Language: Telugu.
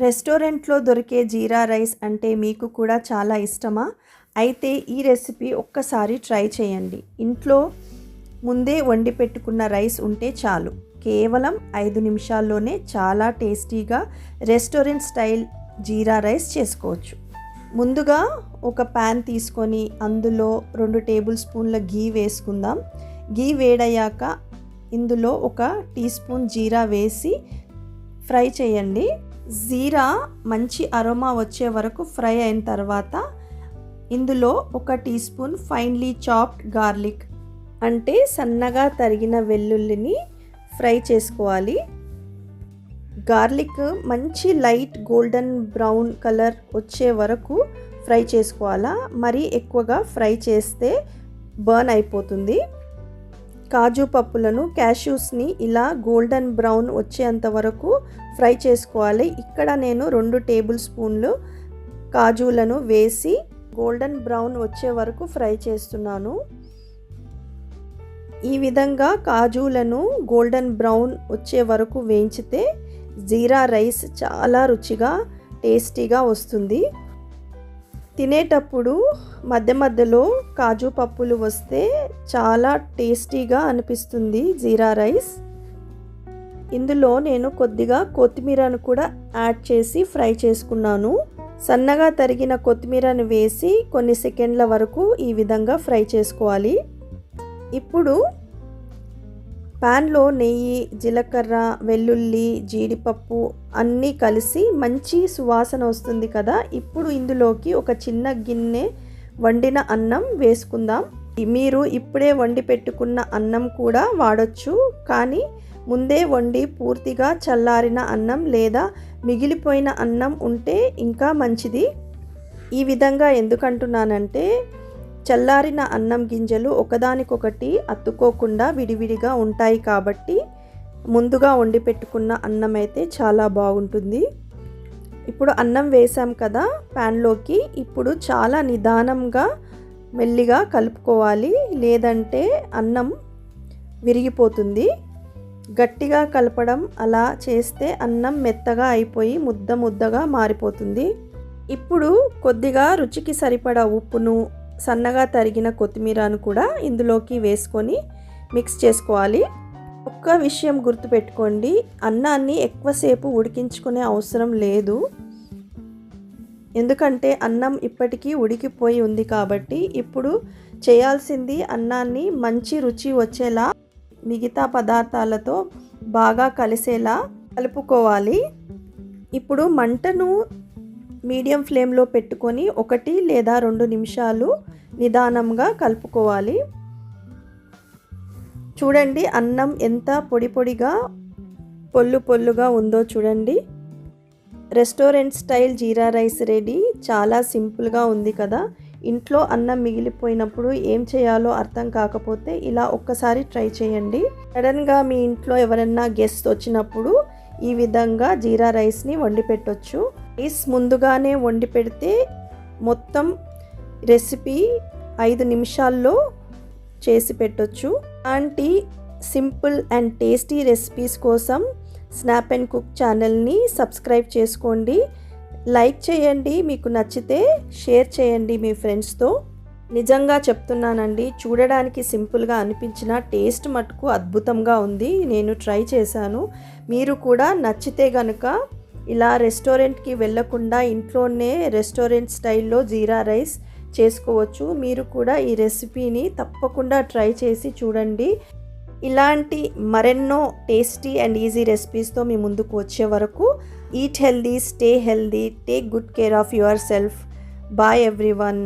రెస్టారెంట్లో దొరికే జీరా రైస్ అంటే మీకు కూడా చాలా ఇష్టమా? అయితే ఈ రెసిపీ ఒక్కసారి ట్రై చేయండి. ఇంట్లో ముందే వండి పెట్టుకున్న రైస్ ఉంటే చాలు. కేవలం 5 నిమిషాల్లోనే చాలా టేస్టీగా రెస్టారెంట్ స్టైల్ జీరా రైస్ చేసుకోవచ్చు. ముందుగా ఒక ప్యాన్ తీసుకొని అందులో 2 టేబుల్ స్పూన్ల గీ వేసుకుందాం. గీ వేడయ్యాక ఇందులో 1 టీ స్పూన్ జీరా వేసి ఫ్రై చేయండి. జీరా మంచి అరోమా వచ్చే వరకు ఫ్రై అయిన తర్వాత ఇందులో 1 teaspoon finely chopped garlic అంటే సన్నగా తరిగిన వెల్లుల్లిని ఫ్రై చేసుకోవాలి. గార్లిక్ మంచి లైట్ గోల్డెన్ బ్రౌన్ కలర్ వచ్చే వరకు ఫ్రై చేసుకోవాలా. మరీ ఎక్కువగా ఫ్రై చేస్తే బర్న్ అయిపోతుంది. కాజు పప్పులను క్యాష్యూస్ని ఇలా గోల్డెన్ బ్రౌన్ వచ్చేంత వరకు ఫ్రై చేసుకోవాలి. ఇక్కడ నేను 2 టేబుల్ స్పూన్లు కాజులను వేసి గోల్డెన్ బ్రౌన్ వచ్చే వరకు ఫ్రై చేస్తున్నాను. ఈ విధంగా కాజులను గోల్డెన్ బ్రౌన్ వచ్చే వరకు వేయించితే జీరా రైస్ చాలా రుచిగా టేస్టీగా వస్తుంది. తినేటప్పుడు మధ్య మధ్యలో కాజు పప్పులు వస్తే చాలా టేస్టీగా అనిపిస్తుంది జీరా రైస్. ఇందులో నేను కొద్దిగా కొత్తిమీరను కూడా యాడ్ చేసి ఫ్రై చేసుకున్నాను. సన్నగా తరిగిన కొత్తిమీరను వేసి కొన్ని సెకండ్ల వరకు ఈ విధంగా ఫ్రై చేసుకోవాలి. ఇప్పుడు ప్యాన్లో నెయ్యి, జీలకర్ర, వెల్లుల్లి, జీడిపప్పు అన్నీ కలిసి మంచి సువాసన వస్తుంది కదా. ఇప్పుడు ఇందులోకి ఒక చిన్న గిన్నె వండిన అన్నం వేసుకుందాం. మీరు ఇప్పుడే వండి పెట్టుకున్న అన్నం కూడా వాడొచ్చు, కానీ ముందే వండి పూర్తిగా చల్లారిన అన్నం లేదా మిగిలిపోయిన అన్నం ఉంటే ఇంకా మంచిది. ఈ విధంగా ఎందుకంటున్నానంటే చల్లారిన అన్నం గింజలు ఒకదానికొకటి అతుక్కోకుండా విడివిడిగా ఉంటాయి కాబట్టి ముందుగా వండి పెట్టుకున్న అన్నం అయితే చాలా బాగుంటుంది. ఇప్పుడు అన్నం వేసాం కదా ప్యాన్లోకి. ఇప్పుడు చాలా నిదానంగా మెల్లిగా కలుపుకోవాలి, లేదంటే అన్నం విరిగిపోతుంది. గట్టిగా కలపడం అలా చేస్తే అన్నం మెత్తగా అయిపోయి ముద్ద ముద్దగా మారిపోతుంది. ఇప్పుడు కొద్దిగా రుచికి సరిపడా ఉప్పును, సన్నగా తరిగిన కొత్తిమీరను కూడా ఇందులోకి వేసుకొని మిక్స్ చేసుకోవాలి. ఒక్క విషయం గుర్తుపెట్టుకోండి, అన్నాన్ని ఎక్కువసేపు ఉడికించుకునే అవసరం లేదు. ఎందుకంటే అన్నం ఇప్పటికీ ఉడికిపోయి ఉంది కాబట్టి ఇప్పుడు చేయాల్సింది అన్నాన్ని మంచి రుచి వచ్చేలా మిగతా పదార్థాలతో బాగా కలిసేలా కలుపుకోవాలి. ఇప్పుడు మంటను మీడియం ఫ్లేమ్లో పెట్టుకొని 1 లేదా 2 నిమిషాలు నిదానంగా కలుపుకోవాలి. చూడండి అన్నం ఎంత పొడి పొడిగా పొల్లు పొల్లుగా ఉందో చూడండి. రెస్టారెంట్ స్టైల్ జీరా రైస్ రెడీ. చాలా సింపుల్గా ఉంది కదా. ఇంట్లో అన్నం మిగిలిపోయినప్పుడు ఏం చేయాలో అర్థం కాకపోతే ఇలా ఒక్కసారి ట్రై చేయండి. సడన్గా మీ ఇంట్లో ఎవరైనా గెస్ట్ వచ్చినప్పుడు ఈ విధంగా జీరా రైస్ని వండి పెట్టొచ్చు. రైస్ ముందుగానే వండి పెడితే మొత్తం రెసిపీ 5 నిమిషాల్లో చేసి పెట్టొచ్చు. అలాంటి సింపుల్ అండ్ టేస్టీ రెసిపీస్ కోసం స్నాప్ అండ్ కుక్ ఛానల్ని సబ్స్క్రైబ్ చేసుకోండి. లైక్ చేయండి, మీకు నచ్చితే షేర్ చేయండి మీ ఫ్రెండ్స్తో. నిజంగా చెప్తున్నానండి, చూడడానికి సింపుల్గా అనిపించిన టేస్ట్ మటుకు అద్భుతంగా ఉంది. నేను ట్రై చేశాను. మీరు కూడా నచ్చితే గనుక ఇలా రెస్టారెంట్కి వెళ్ళకుండా ఇంట్లోనే రెస్టారెంట్ స్టైల్లో జీరా రైస్ చేసుకోవచ్చు. మీరు కూడా ఈ రెసిపీని తప్పకుండా ట్రై చేసి చూడండి. ఇలాంటి మరెన్నో టేస్టీ అండ్ ఈజీ రెసిపీస్తో మీ ముందుకు వచ్చే వరకు eat healthy, stay healthy, take good care of yourself. Bye everyone.